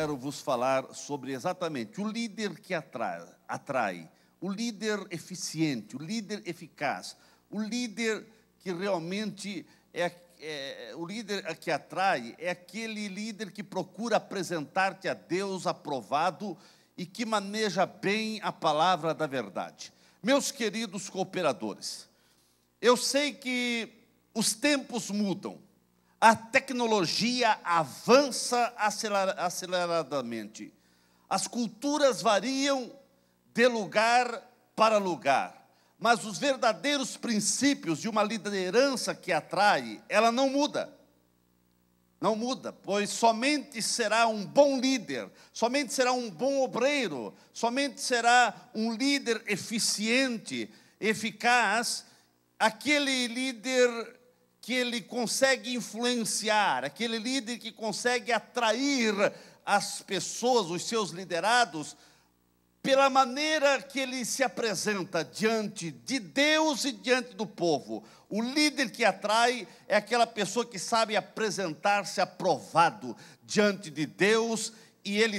quero vos falar sobre exatamente o líder que atrai, o líder eficiente, o líder eficaz, o líder que realmente o líder que atrai é aquele líder que procura apresentar-te a Deus aprovado e que maneja bem a palavra da verdade. Meus queridos cooperadores, eu sei que os tempos mudam, a tecnologia avança aceleradamente, as culturas variam de lugar para lugar, mas os verdadeiros princípios de uma liderança que atrai, ela não muda. Não muda, pois somente será um bom líder, somente será um bom obreiro, somente será um líder eficiente, eficaz, aquele líder que ele consegue influenciar, aquele líder que consegue atrair as pessoas, os seus liderados, pela maneira que ele se apresenta diante de Deus e diante do povo. O líder que atrai é aquela pessoa que sabe apresentar-se aprovado diante de Deus, e ele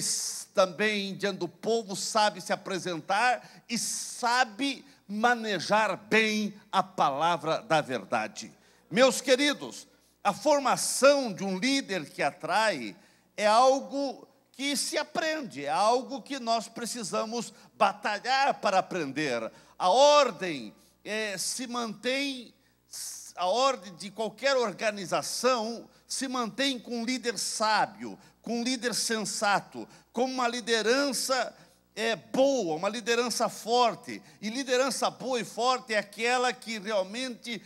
também, diante do povo, sabe se apresentar e sabe manejar bem a palavra da verdade. Meus queridos, a formação de um líder que atrai é algo que se aprende, é algo que nós precisamos batalhar para aprender. A ordem se mantém, a ordem de qualquer organização se mantém com um líder sábio, com um líder sensato, com uma liderança boa, uma liderança forte. E liderança boa e forte é aquela que realmente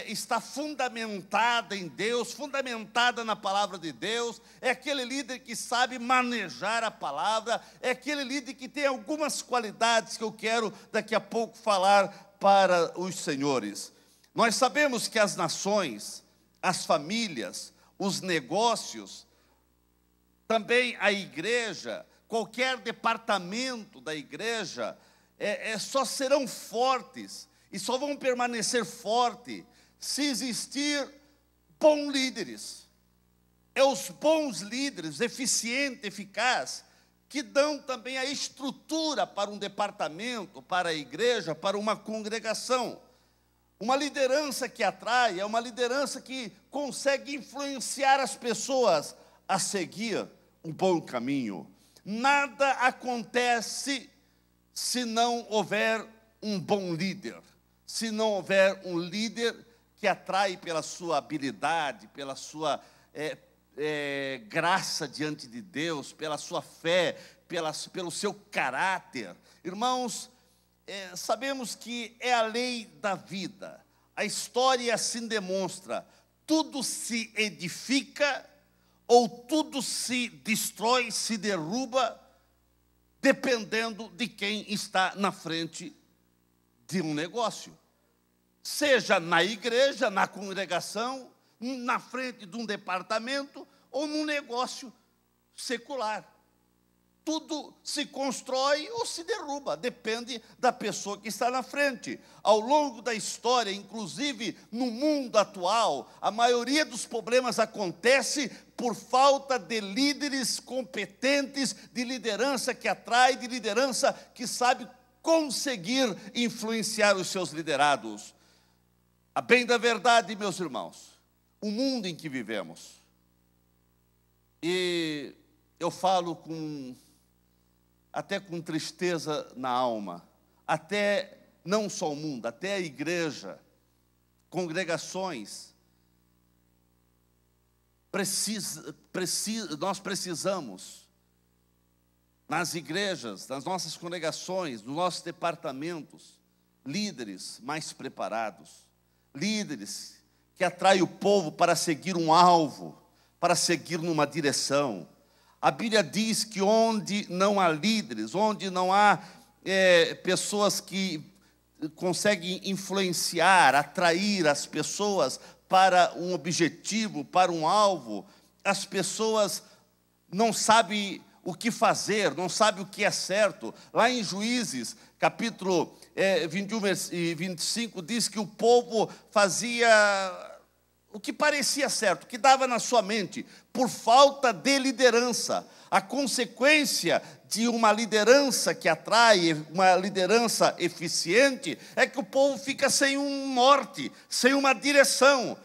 está fundamentada em Deus, fundamentada na palavra de Deus, é aquele líder que sabe manejar a palavra, é aquele líder que tem algumas qualidades que eu quero daqui a pouco falar para os senhores. Nós sabemos que as nações, as famílias, os negócios, também a igreja, qualquer departamento da igreja, só serão fortes e só vão permanecer fortes se existir bons líderes. É os bons líderes, eficientes, eficazes, que dão também a estrutura para um departamento, para a igreja, para uma congregação. Uma liderança que atrai é uma liderança que consegue influenciar as pessoas a seguir um bom caminho. Nada acontece se não houver um bom líder, se não houver um líder que atrai pela sua habilidade, pela sua graça diante de Deus, pela sua fé, pelo seu caráter. Irmãos, sabemos que é a lei da vida. A história assim demonstra: tudo se edifica ou tudo se destrói, se derruba, dependendo de quem está na frente de um negócio. Seja na igreja, na congregação, na frente de um departamento ou num negócio secular. Tudo se constrói ou se derruba, depende da pessoa que está na frente. Ao longo da história, inclusive no mundo atual, a maioria dos problemas acontece por falta de líderes competentes, de liderança que atrai, de liderança que sabe conseguir influenciar os seus liderados. A bem da verdade, meus irmãos, o mundo em que vivemos, e eu falo até com tristeza na alma, até não só o mundo, até a igreja, congregações, nós precisamos, nas igrejas, nas nossas congregações, nos nossos departamentos, líderes mais preparados, líderes que atraem o povo para seguir um alvo, para seguir numa direção. A Bíblia diz que onde não há líderes, onde não há pessoas que conseguem influenciar, atrair as pessoas para um objetivo, para um alvo, as pessoas não sabem o que fazer, não sabem o que é certo. Lá em Juízes, capítulo 21 e 25, diz que o povo fazia o que parecia certo, o que dava na sua mente, por falta de liderança. A consequência de uma liderança que atrai, uma liderança eficiente, é que o povo fica sem um norte, sem uma direção.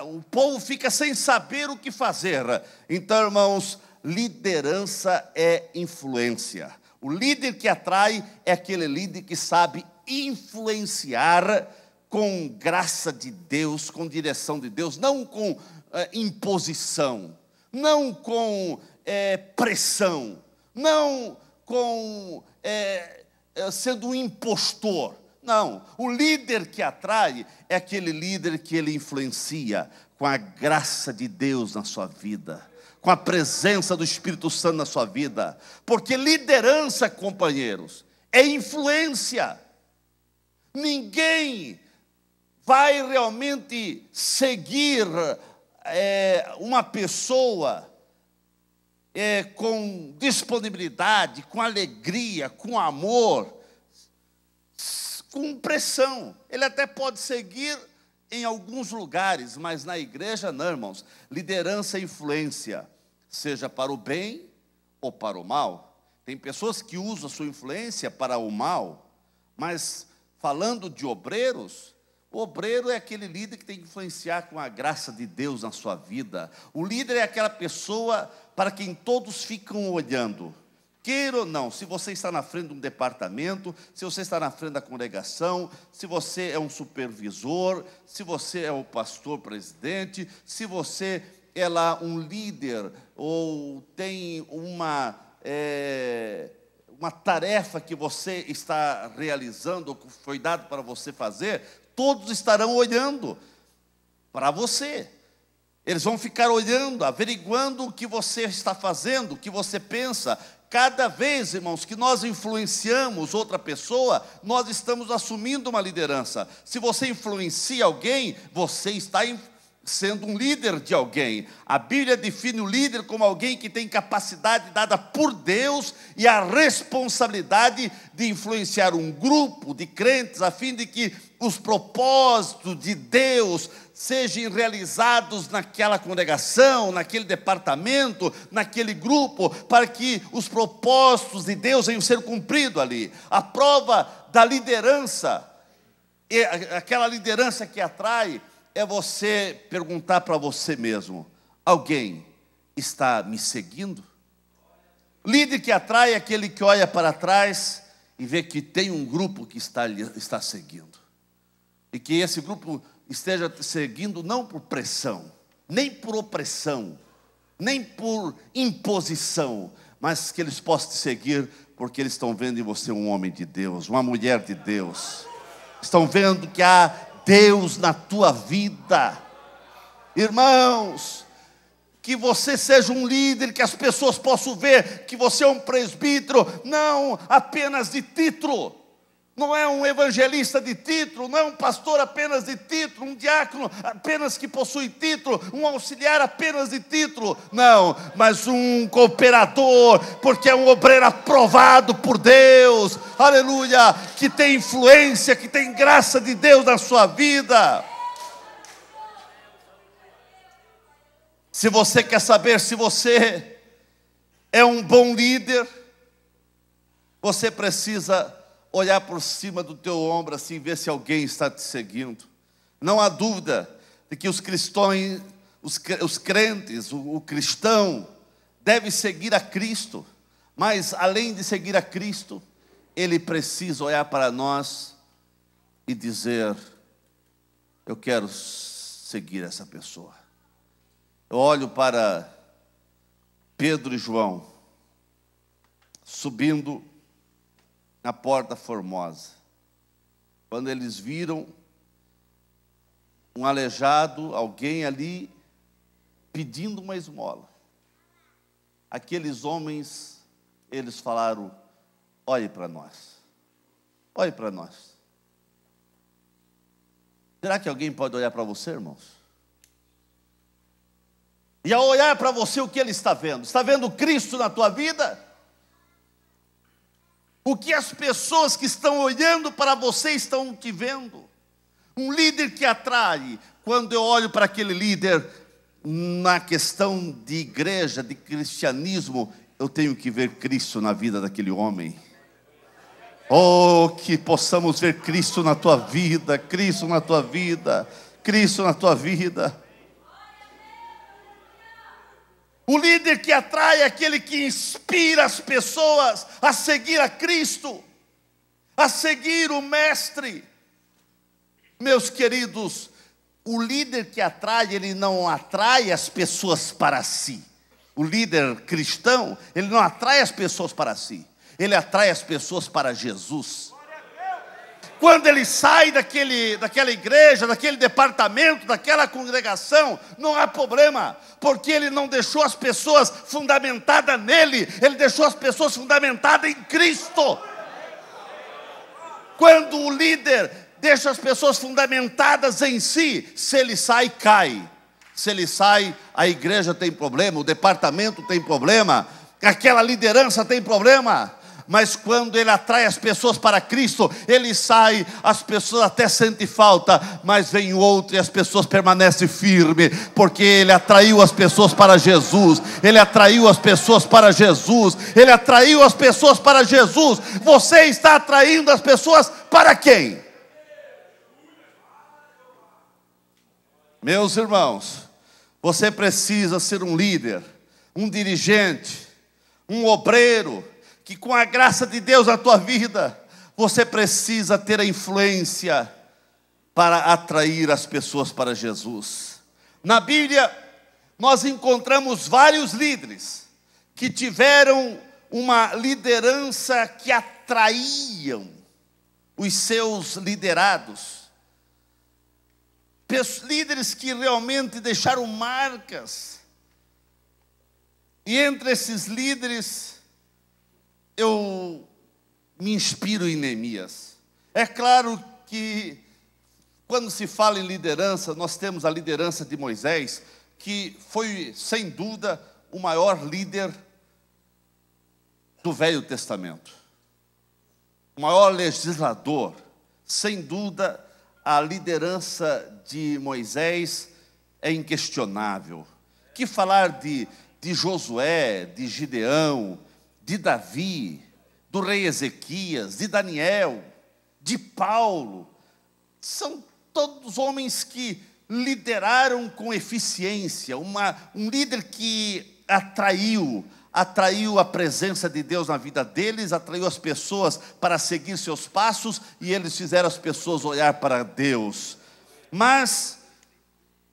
O povo fica sem saber o que fazer. Então, irmãos, liderança é influência. O líder que atrai é aquele líder que sabe influenciar com graça de Deus, com direção de Deus, não com imposição, não com pressão, não com sendo um impostor. Não, o líder que atrai é aquele líder que ele influencia com a graça de Deus na sua vida, com a presença do Espírito Santo na sua vida. Porque liderança, companheiros, é influência. Ninguém vai realmente seguir uma pessoa com disponibilidade, com alegria, com amor, com pressão. Ele até pode seguir em alguns lugares, mas na igreja não, irmãos. Liderança e influência, seja para o bem ou para o mal. Tem pessoas que usam a sua influência para o mal, mas falando de obreiros, o obreiro é aquele líder que tem que influenciar com a graça de Deus na sua vida. O líder é aquela pessoa para quem todos ficam olhando. Queira ou não, se você está na frente de um departamento, se você está na frente da congregação, se você é um supervisor, se você é o pastor presidente, se você é lá um líder ou tem uma tarefa que você está realizando, ou que foi dado para você fazer, todos estarão olhando para você. Eles vão ficar olhando, averiguando o que você está fazendo, o que você pensa. Cada vez, irmãos, que nós influenciamos outra pessoa, nós estamos assumindo uma liderança. Se você influencia alguém, você está sendo um líder de alguém. A Bíblia define o líder como alguém que tem capacidade dada por Deus e a responsabilidade de influenciar um grupo de crentes, a fim de que os propósitos de Deus sejam realizados naquela congregação, naquele departamento, naquele grupo, para que os propósitos de Deus venham ser cumpridos ali. A prova da liderança, aquela liderança que atrai, é você perguntar para você mesmo: alguém está me seguindo? Líder que atrai é aquele que olha para trás e vê que tem um grupo que está seguindo. E que esse grupo esteja seguindo não por pressão, nem por opressão, nem por imposição, mas que eles possam te seguir porque eles estão vendo em você um homem de Deus, uma mulher de Deus. Estão vendo que há Deus na tua vida. Irmãos, que você seja um líder, que as pessoas possam ver que você é um presbítero, não apenas de título. Não é um evangelista de título, não é um pastor apenas de título, um diácono apenas que possui título, um auxiliar apenas de título. Não, mas um cooperador, porque é um obreiro aprovado por Deus, aleluia, que tem influência, que tem graça de Deus na sua vida. Se você quer saber se você é um bom líder, você precisa olhar por cima do teu ombro assim, ver se alguém está te seguindo. Não há dúvida de que os cristãos, os crentes, o cristão deve seguir a Cristo, mas além de seguir a Cristo, ele precisa olhar para nós e dizer: eu quero seguir essa pessoa. Eu olho para Pedro e João subindo na Porta Formosa, quando eles viram um aleijado, alguém ali pedindo uma esmola. Aqueles homens, eles falaram: olhe para nós, olhe para nós. Será que alguém pode olhar para você, irmãos? E ao olhar para você, o que ele está vendo? Está vendo Cristo na tua vida? O que as pessoas que estão olhando para você estão te vendo? Um líder que atrai. Quando eu olho para aquele líder, na questão de igreja, de cristianismo, eu tenho que ver Cristo na vida daquele homem. Oh, que possamos ver Cristo na tua vida, Cristo na tua vida, Cristo na tua vida. O líder que atrai é aquele que inspira as pessoas a seguir a Cristo, a seguir o Mestre. Meus queridos, o líder que atrai, ele não atrai as pessoas para si. O líder cristão, ele não atrai as pessoas para si. Ele atrai as pessoas para Jesus. Quando ele sai daquela igreja, daquele departamento, daquela congregação, não há problema, porque ele não deixou as pessoas fundamentadas nele, ele deixou as pessoas fundamentadas em Cristo. Quando o líder deixa as pessoas fundamentadas em si, se ele sai, cai. Se ele sai, a igreja tem problema, o departamento tem problema, aquela liderança tem problema. Mas quando ele atrai as pessoas para Cristo, ele sai, as pessoas até sentem falta, mas vem outro e as pessoas permanecem firmes, porque ele atraiu as pessoas para Jesus, ele atraiu as pessoas para Jesus, ele atraiu as pessoas para Jesus. Você está atraindo as pessoas para quem? Meus irmãos, você precisa ser um líder, um dirigente, um obreiro, que com a graça de Deus na tua vida, você precisa ter a influência para atrair as pessoas para Jesus. Na Bíblia, nós encontramos vários líderes que tiveram uma liderança que atraíam os seus liderados. Líderes que realmente deixaram marcas. E entre esses líderes, eu me inspiro em Neemias. É claro que quando se fala em liderança, nós temos a liderança de Moisés, que foi, sem dúvida, o maior líder do Velho Testamento. O maior legislador. Sem dúvida, a liderança de Moisés é inquestionável. Que falar de Josué, de Gideão, de Davi, do rei Ezequias, de Daniel, de Paulo. São todos homens que lideraram com eficiência. Um líder que atraiu a presença de Deus na vida deles, atraiu as pessoas para seguir seus passos, e eles fizeram as pessoas olhar para Deus. Mas,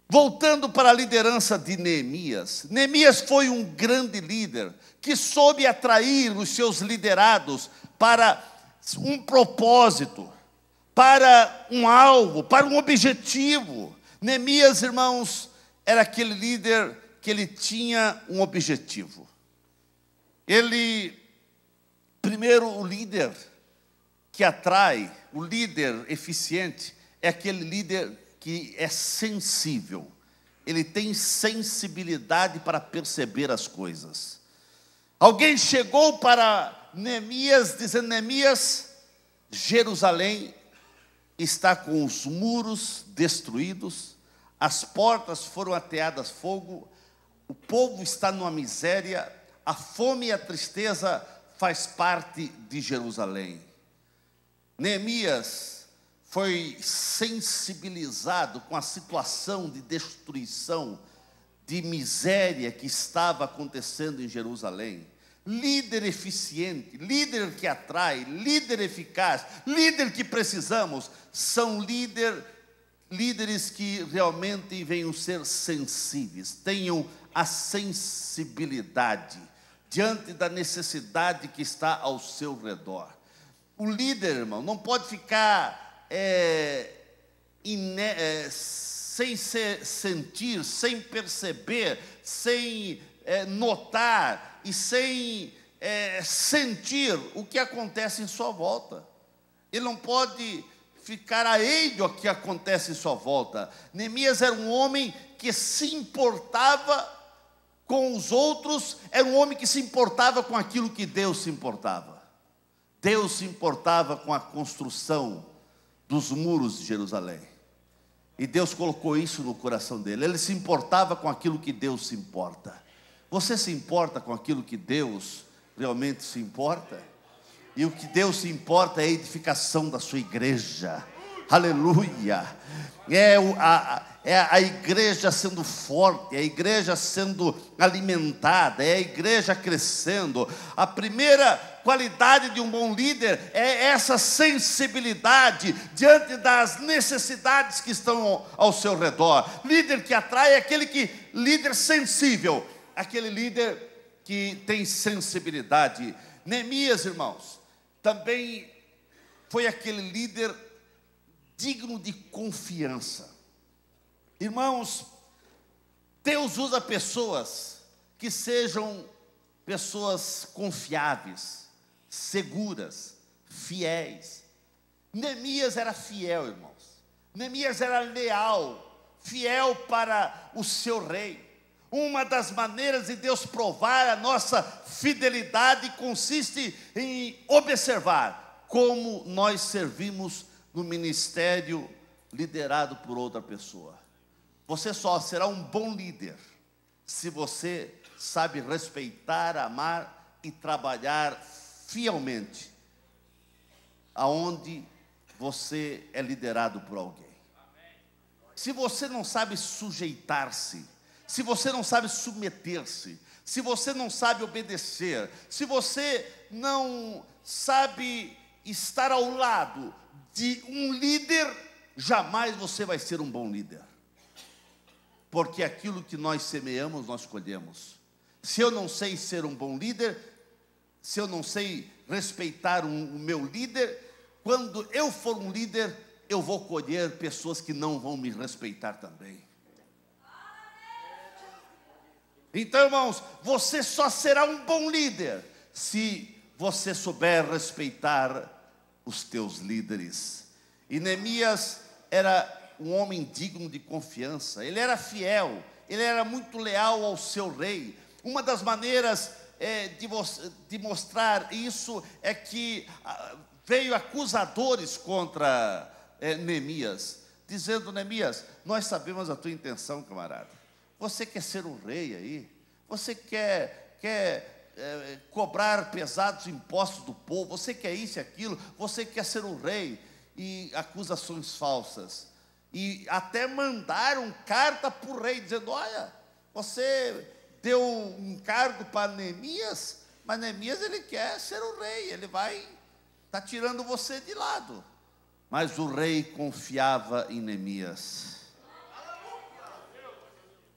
voltando para a liderança de Neemias, Neemias foi um grande líder, que soube atrair os seus liderados para um propósito, para um alvo, para um objetivo. Neemias, irmãos, era aquele líder que ele tinha um objetivo. Primeiro, o líder que atrai, o líder eficiente, é aquele líder que é sensível. Ele tem sensibilidade para perceber as coisas. Alguém chegou para Neemias, dizendo: Neemias, Jerusalém está com os muros destruídos, as portas foram ateadas fogo, o povo está numa miséria, a fome e a tristeza faz parte de Jerusalém. Neemias foi sensibilizado com a situação de destruição, de miséria que estava acontecendo em Jerusalém. Líder eficiente, líder que atrai, líder eficaz, líder que precisamos, são líderes que realmente venham ser sensíveis, tenham a sensibilidade diante da necessidade que está ao seu redor. O líder, irmão, não pode ficar sem sentir, sem perceber, sem notar e sem sentir o que acontece em sua volta. Ele não pode ficar alheio ao que acontece em sua volta. Neemias era um homem que se importava com os outros, era um homem que se importava com aquilo que Deus se importava. Deus se importava com a construção dos muros de Jerusalém. E Deus colocou isso no coração dele. Ele se importava com aquilo que Deus se importa. Você se importa com aquilo que Deus realmente se importa? E o que Deus se importa é a edificação da sua igreja. Aleluia. É a igreja sendo forte, é a igreja sendo alimentada, é a igreja crescendo. A primeira qualidade de um bom líder é essa sensibilidade diante das necessidades que estão ao seu redor. Líder que atrai é líder sensível, aquele líder que tem sensibilidade. Neemias, irmãos, também foi aquele líder digno de confiança. Irmãos, Deus usa pessoas que sejam pessoas confiáveis, seguras, fiéis. Neemias era fiel, irmãos. Neemias era leal, fiel para o seu rei. Uma das maneiras de Deus provar a nossa fidelidade consiste em observar como nós servimos no ministério liderado por outra pessoa. Você só será um bom líder se você sabe respeitar, amar e trabalhar fielmente aonde você é liderado por alguém. Se você não sabe sujeitar-se, se você não sabe submeter-se, se você não sabe obedecer, se você não sabe estar ao lado de um líder, jamais você vai ser um bom líder. Porque aquilo que nós semeamos, nós colhemos. Se eu não sei ser um bom líder, se eu não sei respeitar o meu líder, quando eu for um líder, eu vou colher pessoas que não vão me respeitar também. Então, irmãos, você só será um bom líder se você souber respeitar os teus líderes. E Neemias era um homem digno de confiança. Ele era fiel, ele era muito leal ao seu rei. Uma das maneiras de mostrar isso é que veio acusadores contra Neemias, dizendo: Neemias, nós sabemos a tua intenção, camarada. Você quer ser um rei aí? Você quer cobrar pesados impostos do povo? Você quer isso e aquilo? Você quer ser um rei? E acusações falsas. E até mandaram carta para o rei, dizendo: olha, você deu um cargo para Neemias, mas Neemias ele quer ser o rei, ele está tirando você de lado. Mas o rei confiava em Neemias.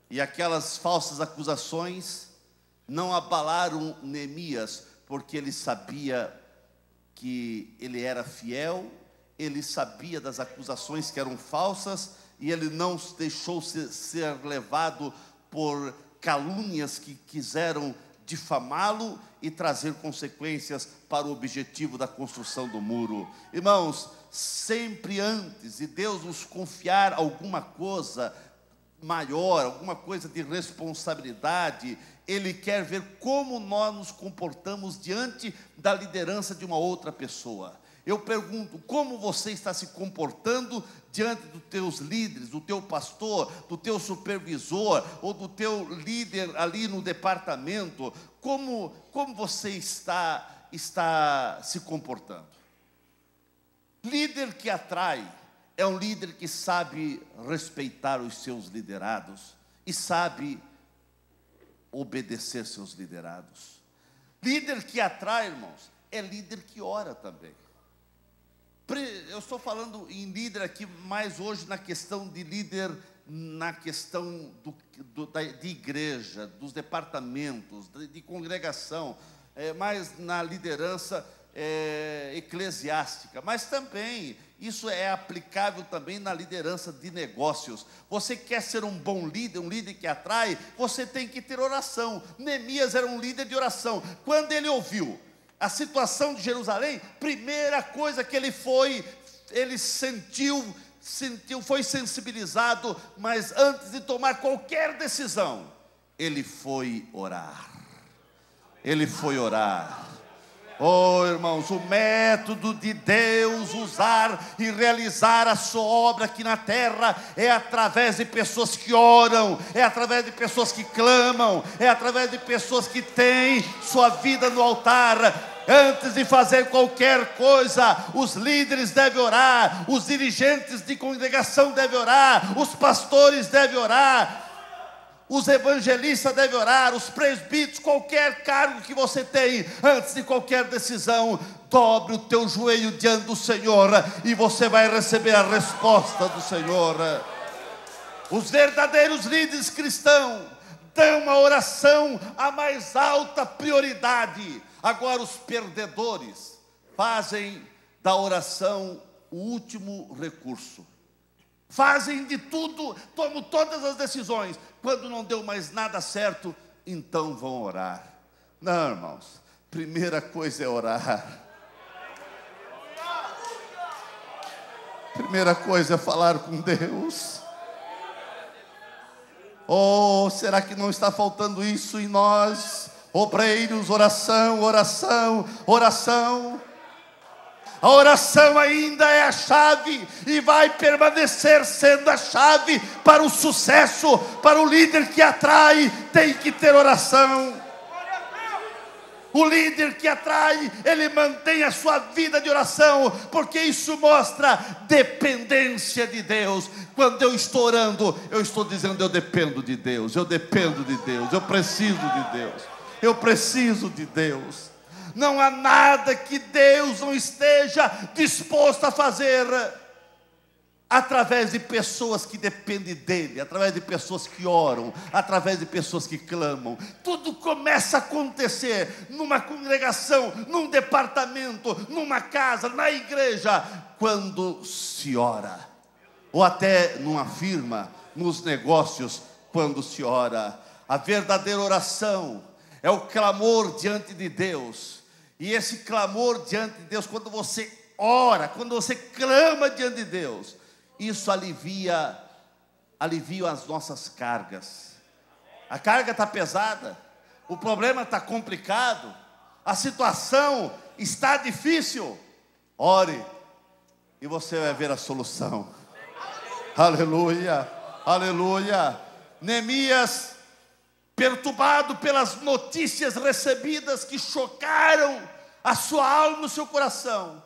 E aquelas falsas acusações não abalaram Neemias, porque ele sabia que ele era fiel, ele sabia das acusações que eram falsas, e ele não deixou ser levado por calúnias que quiseram difamá-lo e trazer consequências para o objetivo da construção do muro. Irmãos, sempre antes de Deus nos confiar alguma coisa maior, alguma coisa de responsabilidade, Ele quer ver como nós nos comportamos diante da liderança de uma outra pessoa. Eu pergunto: como você está se comportando diante dos teus líderes, do teu pastor, do teu supervisor, ou do teu líder ali no departamento? Como você está se comportando? Líder que atrai é um líder que sabe respeitar os seus liderados e sabe obedecer seus liderados. Líder que atrai, irmãos, é líder que ora também. Eu estou falando em líder aqui mais hoje na questão de líder, na questão de igreja, dos departamentos, de congregação, mais na liderança eclesiástica, mas também isso é aplicável também na liderança de negócios. Você quer ser um bom líder, um líder que atrai, você tem que ter oração. Neemias era um líder de oração. Quando ele ouviu a situação de Jerusalém, primeira coisa que ele sentiu, foi sensibilizado, mas antes de tomar qualquer decisão, ele foi orar. Ele foi orar. Oh, irmãos, o método de Deus usar e realizar a sua obra aqui na terra é através de pessoas que oram, é através de pessoas que clamam, é através de pessoas que têm sua vida no altar. Antes de fazer qualquer coisa, os líderes devem orar, os dirigentes de congregação devem orar, os pastores devem orar, os evangelistas devem orar, os presbíteros, qualquer cargo que você tem, antes de qualquer decisão, dobre o teu joelho diante do Senhor e você vai receber a resposta do Senhor. Os verdadeiros líderes cristãos dão a oração a mais alta prioridade. Agora os perdedores fazem da oração o último recurso. Fazem de tudo, tomam todas as decisões. Quando não deu mais nada certo, então vão orar. Não, irmãos, primeira coisa é orar. Primeira coisa é falar com Deus. Oh, será que não está faltando isso em nós? Obreiros, oração, oração, oração. A oração ainda é a chave e vai permanecer sendo a chave para o sucesso, para o líder que atrai, tem que ter oração. O líder que atrai, ele mantém a sua vida de oração, porque isso mostra dependência de Deus. Quando eu estou orando, eu estou dizendo: eu dependo de Deus, eu dependo de Deus, eu preciso de Deus, eu preciso de Deus. Não há nada que Deus não esteja disposto a fazer através de pessoas que dependem dEle, através de pessoas que oram, através de pessoas que clamam. Tudo começa a acontecer numa congregação, num departamento, numa casa, na igreja, quando se ora, ou até numa firma, nos negócios, quando se ora. A verdadeira oração é o clamor diante de Deus. E esse clamor diante de Deus, quando você ora, quando você clama diante de Deus, isso alivia as nossas cargas. A carga está pesada, o problema está complicado, a situação está difícil. Ore e você vai ver a solução. Aleluia, aleluia. Neemias, perturbado pelas notícias recebidas que chocaram a sua alma e o seu coração,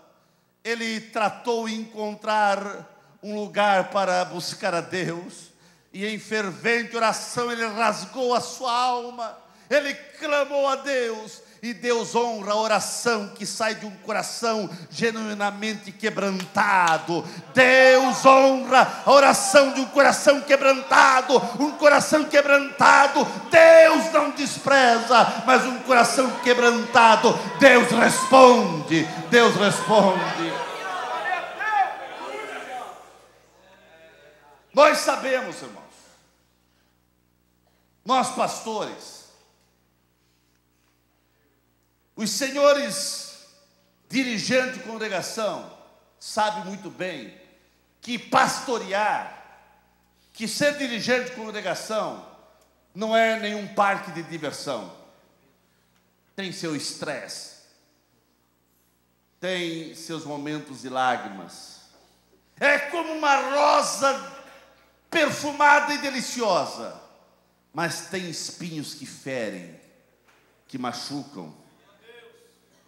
ele tratou de encontrar um lugar para buscar a Deus, e em fervente oração ele rasgou a sua alma, ele clamou a Deus, e Deus honra a oração que sai de um coração genuinamente quebrantado. Deus honra a oração de um coração quebrantado. Um coração quebrantado Deus não despreza, mas um coração quebrantado Deus responde. Deus responde. Nós sabemos, irmãos, nós pastores, os senhores dirigentes de congregação sabem muito bem que pastorear, que ser dirigente de congregação não é nenhum parque de diversão. Tem seu estresse, tem seus momentos de lágrimas. É como uma rosa perfumada e deliciosa, mas tem espinhos que ferem, que machucam,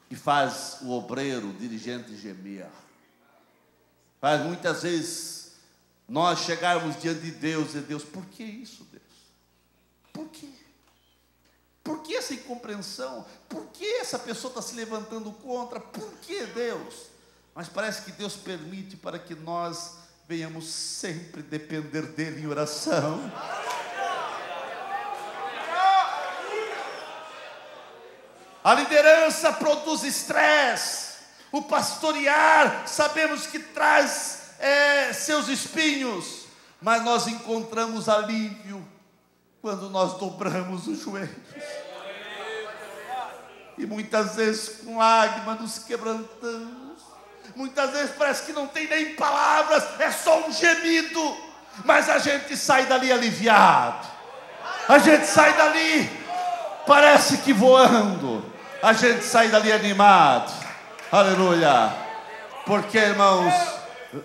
que faz o obreiro, o dirigente gemer. Faz muitas vezes nós chegarmos diante de Deus e Deus, por que isso, Deus? Por quê? Por que essa incompreensão? Por que essa pessoa está se levantando contra? Por que, Deus? Mas parece que Deus permite para que nós venhamos sempre depender dEle em oração. A liderança produz estresse. O pastorear, sabemos que traz seus espinhos, mas nós encontramos alívio quando nós dobramos os joelhos. E muitas vezes com lágrimas nos quebrantamos. Muitas vezes parece que não tem nem palavras, é só um gemido, mas a gente sai dali aliviado. A gente sai dali, parece que voando. a gente sai dali animado. Aleluia. Porque, irmãos,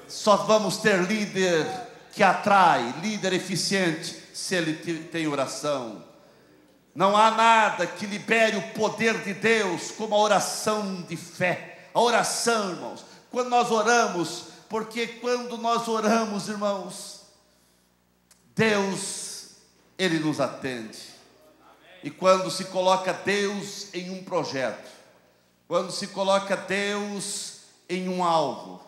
só vamos ter líder que atrai, líder eficiente, se ele tem oração. Não há nada que libere o poder de Deus como a oração de fé. A oração, irmãos, quando nós oramos, porque quando nós oramos, irmãos, Deus, Ele nos atende. E quando se coloca Deus em um projeto, quando se coloca Deus em um alvo,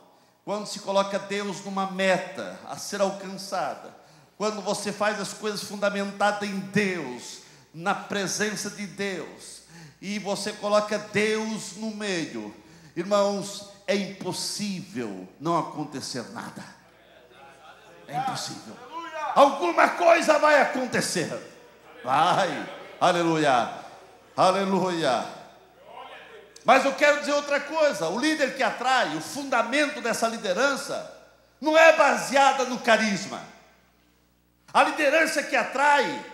quando se coloca Deus numa meta a ser alcançada, quando você faz as coisas fundamentadas em Deus, na presença de Deus, e você coloca Deus no meio, irmãos, é impossível não acontecer nada. É impossível. Alguma coisa vai acontecer. Vai. Aleluia. Aleluia. Mas eu quero dizer outra coisa. O líder que atrai, o fundamento dessa liderança não é baseada no carisma. A liderança que atrai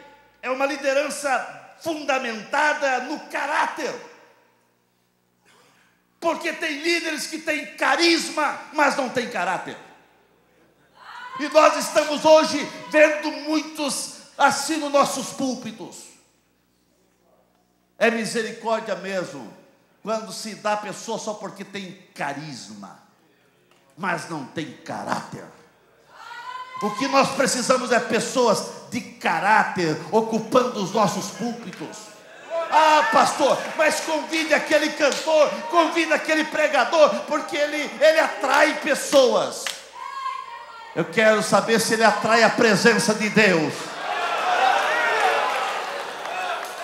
é uma liderança fundamentada no caráter. Porque tem líderes que têm carisma, mas não têm caráter. E nós estamos hoje vendo muitos assim nos nossos púlpitos. É misericórdia mesmo quando se dá a pessoa só porque tem carisma, mas não tem caráter. O que nós precisamos é pessoas de caráter ocupando os nossos púlpitos. Ah, pastor, mas convide aquele cantor, convide aquele pregador, porque ele atrai pessoas. Eu quero saber se ele atrai a presença de Deus.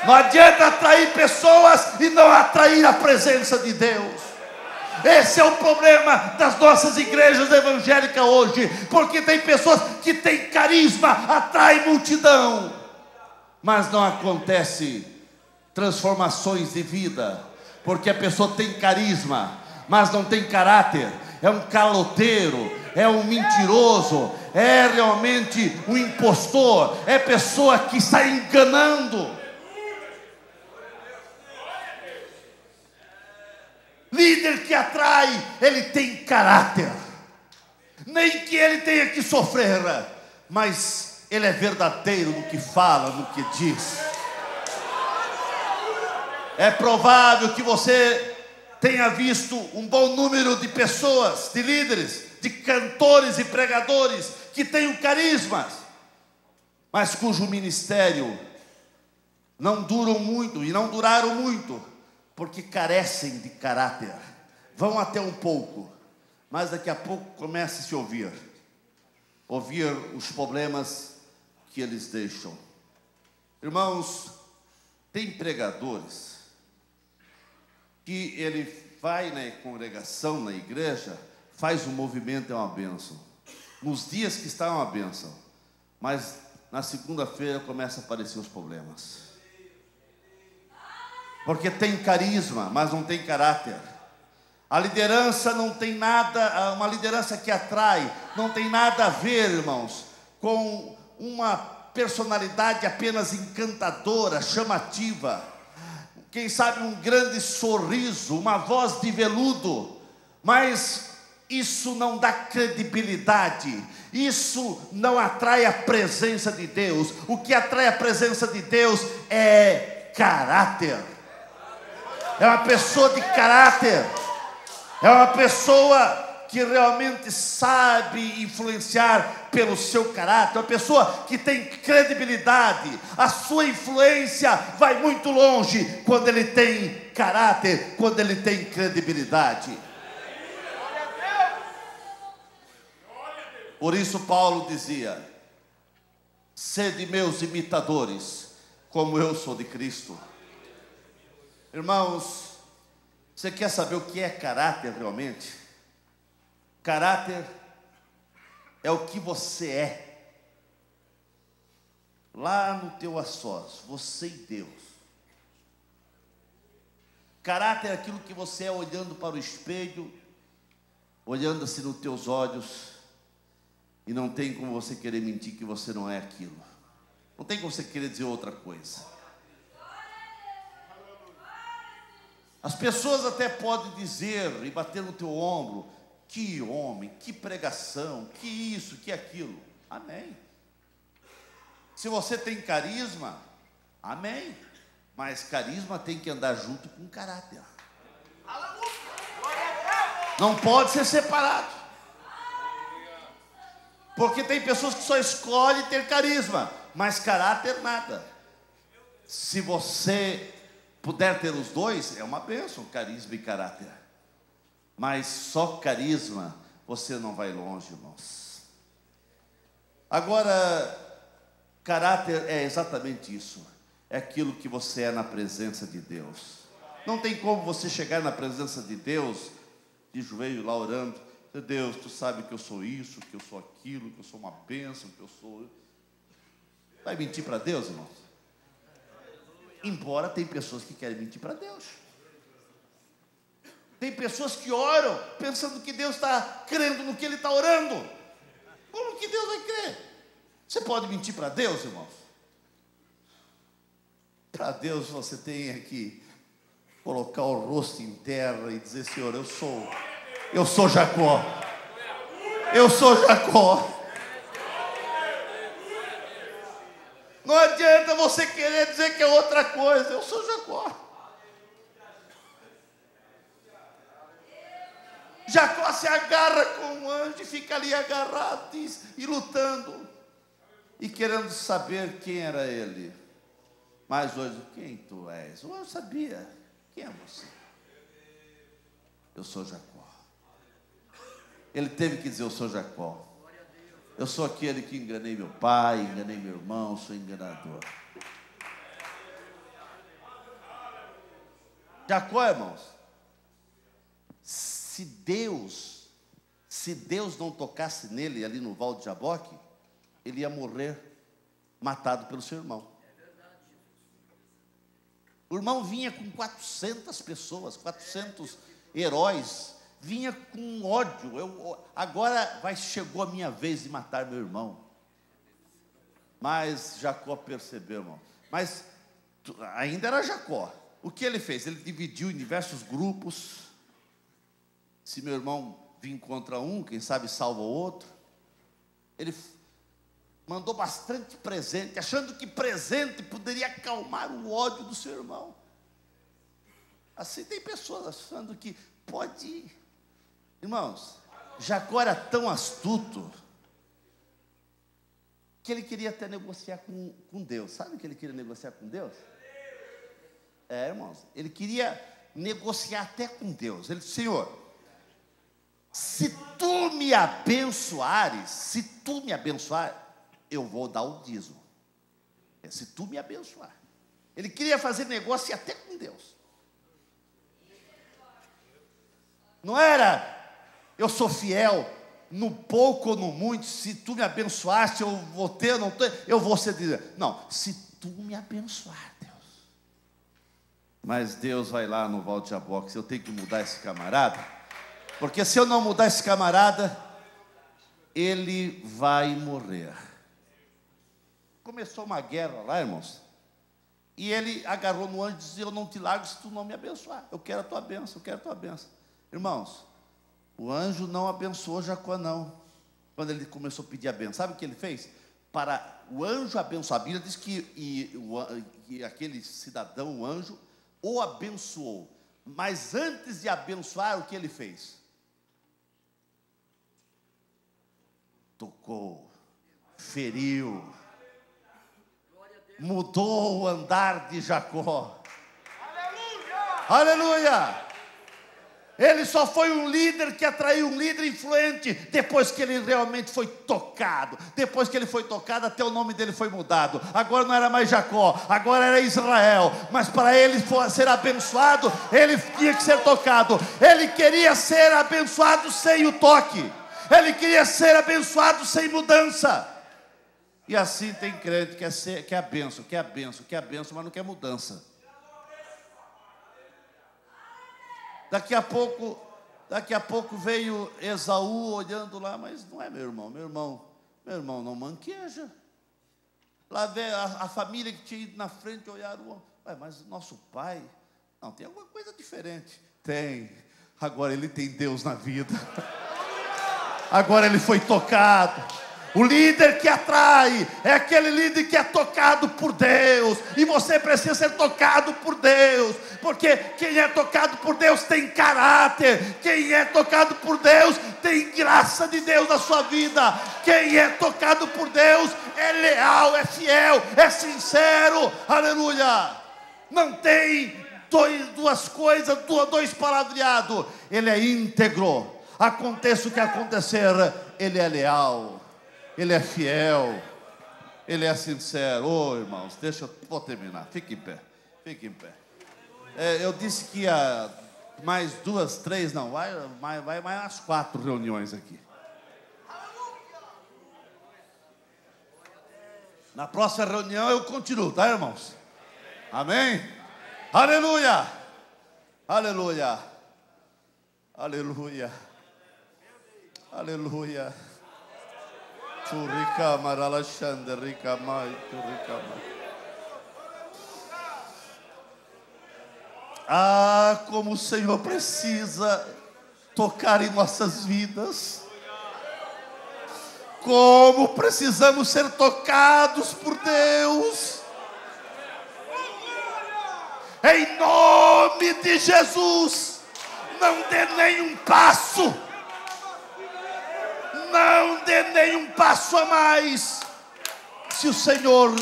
Não adianta atrair pessoas e não atrair a presença de Deus. Esse é o problema das nossas igrejas evangélicas hoje, porque tem pessoas que têm carisma, atraem multidão, mas não acontece transformações de vida, porque a pessoa tem carisma, mas não tem caráter, é um caloteiro, é um mentiroso, é realmente um impostor, é pessoa que está enganando. Líder que atrai, ele tem caráter, nem que ele tenha que sofrer, mas ele é verdadeiro no que fala, no que diz. É provável que você tenha visto um bom número de pessoas, de líderes, de cantores e pregadores que têm o carisma, mas cujo ministério não duram muito e não duraram muito, porque carecem de caráter. Vão até um pouco, mas daqui a pouco começa a se ouvir os problemas que eles deixam. Irmãos, tem pregadores que ele vai na congregação, na igreja, faz um movimento, é uma bênção. Nos dias que está é uma bênção, mas na segunda-feira começa a aparecer os problemas. Porque tem carisma, mas não tem caráter. A liderança não tem nada, uma liderança que atrai, não tem nada a ver, irmãos, com uma personalidade apenas encantadora, chamativa. Quem sabe um grande sorriso, uma voz de veludo, mas isso não dá credibilidade, isso não atrai a presença de Deus. O que atrai a presença de Deus é caráter. É uma pessoa de caráter, é uma pessoa que realmente sabe influenciar pelo seu caráter, uma pessoa que tem credibilidade. A sua influência vai muito longe quando ele tem caráter, quando ele tem credibilidade. Por isso Paulo dizia: sede meus imitadores, como eu sou de Cristo. Irmãos, você quer saber o que é caráter realmente? Caráter é o que você é, lá no teu a sós, você e Deus. Caráter é aquilo que você é olhando para o espelho, olhando-se nos teus olhos, e não tem como você querer mentir que você não é aquilo. Não tem como você querer dizer outra coisa. As pessoas até podem dizer e bater no teu ombro: que homem, que pregação, que isso, que aquilo. Amém. Se você tem carisma, amém. Mas carisma tem que andar junto com caráter. Não pode ser separado. Porque tem pessoas que só escolhem ter carisma, mas caráter nada. Se você puder ter os dois, é uma bênção, carisma e caráter. Mas só carisma, você não vai longe, irmãos. Agora, caráter é exatamente isso. É aquilo que você é na presença de Deus. Não tem como você chegar na presença de Deus, de joelho lá orando: Deus, tu sabe que eu sou isso, que eu sou aquilo, que eu sou uma bênção, que eu sou... Vai mentir para Deus, irmãos? Embora tem pessoas que querem mentir para Deus. Tem pessoas que oram pensando que Deus está crendo no que ele está orando. Como que Deus vai crer? Você pode mentir para Deus, irmãos? Para Deus você tem que colocar o rosto em terra e dizer: Senhor, eu sou Jacó. Eu sou Jacó. Não adianta você querer dizer que é outra coisa. Eu sou Jacó. Jacó se agarra com o anjo e fica ali agarrado e lutando e querendo saber quem era ele. Mas hoje, quem tu és? Eu sabia. Quem é você? Eu sou Jacó. Ele teve que dizer: eu sou Jacó. Eu sou aquele que enganei meu pai, enganei meu irmão, sou enganador. Jacó, irmãos, se Deus não tocasse nele ali no Val de Jaboque, ele ia morrer matado pelo seu irmão. O irmão vinha com 400 pessoas, 400 heróis, vinha com ódio. Agora chegou a minha vez de matar meu irmão. Mas Jacó percebeu, irmão. Mas ainda era Jacó. O que ele fez? Ele dividiu em diversos grupos. Se meu irmão vir contra um, quem sabe salva o outro. Ele mandou bastante presente, achando que presente poderia acalmar o ódio do seu irmão. Assim tem pessoas achando que pode... Irmãos, Jacó era tão astuto que ele queria até negociar com Deus. Sabe o que ele queria negociar com Deus? Irmãos, ele queria negociar até com Deus. Ele disse: Senhor, se tu me abençoares, eu vou dar o dízimo. Se tu me abençoar. Ele queria fazer negócio até com Deus. Não era: eu sou fiel no pouco ou no muito, se tu me abençoaste, eu vou ter, não ter, eu vou ser. Não, se tu me abençoar, Deus. Mas Deus vai lá no Val de Jaboque: eu tenho que mudar esse camarada, porque se eu não mudar esse camarada, ele vai morrer. Começou uma guerra lá, irmãos, e ele agarrou no anjo e disse: eu não te largo se tu não me abençoar. Eu quero a tua bênção, eu quero a tua bênção. Irmãos, o anjo não abençoou Jacó, não. Quando ele começou a pedir a bênção, sabe o que ele fez? Para o anjo abençoar, a Bíblia diz que aquele cidadão, o anjo, o abençoou. Mas antes de abençoar, o que ele fez? Tocou, feriu, mudou o andar de Jacó. Aleluia! Aleluia! Ele só foi um líder que atraiu um líder influente depois que ele realmente foi tocado. Depois que ele foi tocado, até o nome dele foi mudado. Agora não era mais Jacó, agora era Israel. Mas para ele ser abençoado, ele tinha que ser tocado. Ele queria ser abençoado sem o toque. Ele queria ser abençoado sem mudança. E assim tem crente que quer a bênção, mas não quer mudança. Daqui a pouco veio Esaú olhando lá: mas não é meu irmão não manqueja. Lá veio a família que tinha ido na frente, olharam: mas nosso pai Não, tem alguma coisa diferente. Tem. Agora ele tem Deus na vida. Agora ele foi tocado. O líder que atrai é aquele líder que é tocado por Deus. E você precisa ser tocado por Deus. Porque quem é tocado por Deus tem caráter. Quem é tocado por Deus tem graça de Deus na sua vida. Quem é tocado por Deus é leal, é fiel, é sincero. Aleluia. Não tem duas coisas, dois palavreados. Ele é íntegro. Aconteça o que acontecer, ele é leal. Ele é fiel, ele é sincero. Irmãos, vou terminar. Fique em pé, fique em pé. Eu disse que ia mais 2, 3, não, vai mais umas 4 reuniões aqui. Na próxima reunião eu continuo, tá, irmãos? Amém? Aleluia! Aleluia! Aleluia! Aleluia! Como o Senhor precisa tocar em nossas vidas. Como precisamos ser tocados por Deus. Em nome de Jesus, não dê nenhum passo. Não dê nenhum passo a mais, se o Senhor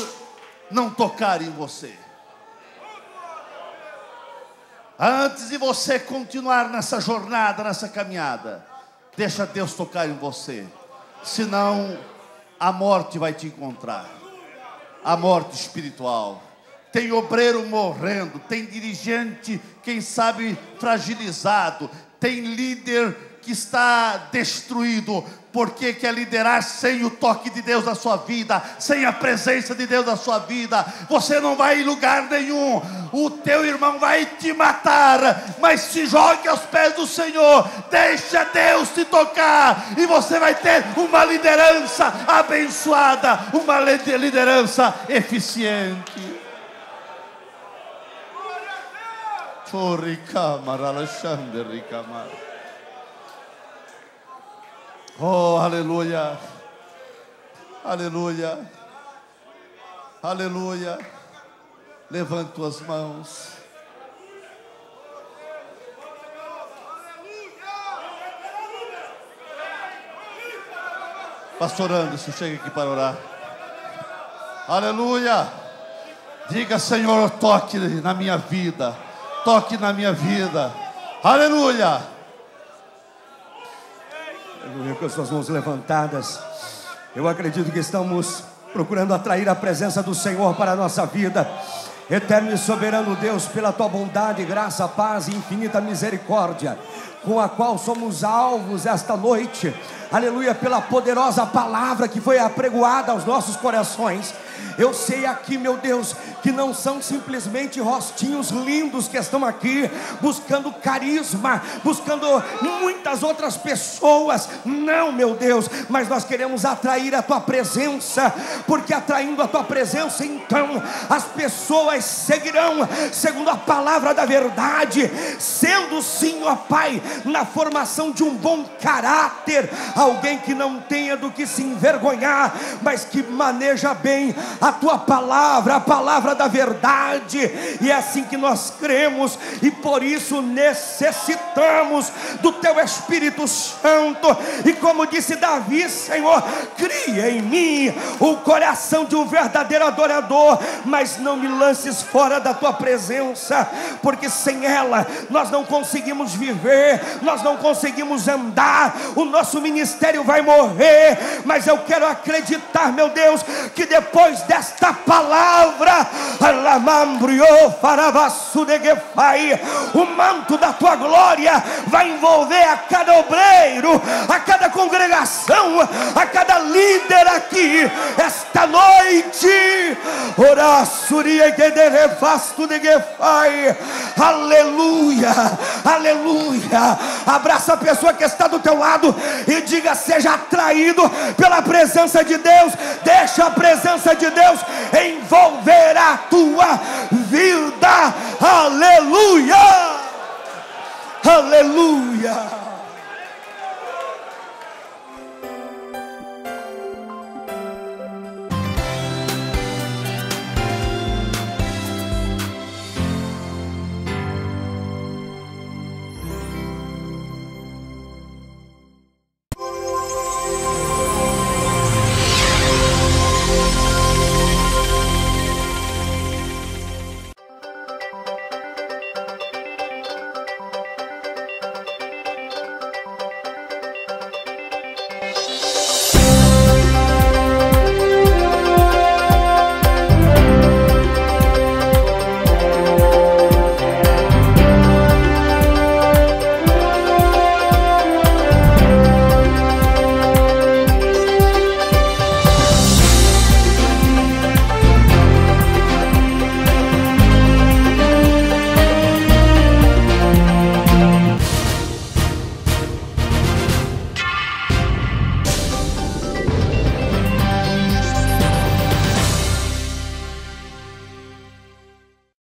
não tocar em você. Antes de você continuar nessa jornada, nessa caminhada, deixa Deus tocar em você. Senão, a morte vai te encontrar. A morte espiritual. Tem obreiro morrendo, tem dirigente, quem sabe, fragilizado. Tem líder que está destruído, porque quer liderar sem o toque de Deus na sua vida, sem a presença de Deus na sua vida. Você não vai em lugar nenhum. O teu irmão vai te matar, mas se jogue aos pés do Senhor, deixa Deus te tocar, e você vai ter uma liderança abençoada, uma liderança eficiente. Oh, aleluia, aleluia, aleluia. Levante tuas mãos. Pastor Anderson, chega aqui para orar. Aleluia. Diga: Senhor, toque na minha vida. Toque na minha vida. Aleluia. Aleluia. Com as suas mãos levantadas, eu acredito que estamos procurando atrair a presença do Senhor para a nossa vida. Eterno e soberano Deus, pela tua bondade, graça, paz e infinita misericórdia, com a qual somos alvos esta noite, aleluia, pela poderosa palavra que foi apregoada aos nossos corações. Eu sei aqui, meu Deus, que não são simplesmente rostinhos lindos que estão aqui buscando carisma, buscando muitas outras pessoas. Não, meu Deus, mas nós queremos atrair a tua presença, porque atraindo a tua presença, então as pessoas seguirão segundo a palavra da verdade, sendo sim, ó Pai, na formação de um bom caráter, alguém que não tenha do que se envergonhar, mas que maneja bem a tua palavra, a palavra da verdade. E é assim que nós cremos, e por isso necessitamos do teu Espírito Santo. E como disse Davi: Senhor, cria em mim o coração de um verdadeiro adorador, mas não me lances fora da tua presença, porque sem ela nós não conseguimos viver, nós não conseguimos andar, o nosso ministério vai morrer. Mas eu quero acreditar, meu Deus, que depois desta palavra, o manto da tua glória vai envolver a cada obreiro, a cada congregação, a cada líder, líder aqui esta noite. Aleluia, aleluia. Abraça a pessoa que está do teu lado e diga: seja atraído pela presença de Deus. Deixa a presença de Deus envolver a tua vida. Aleluia, aleluia.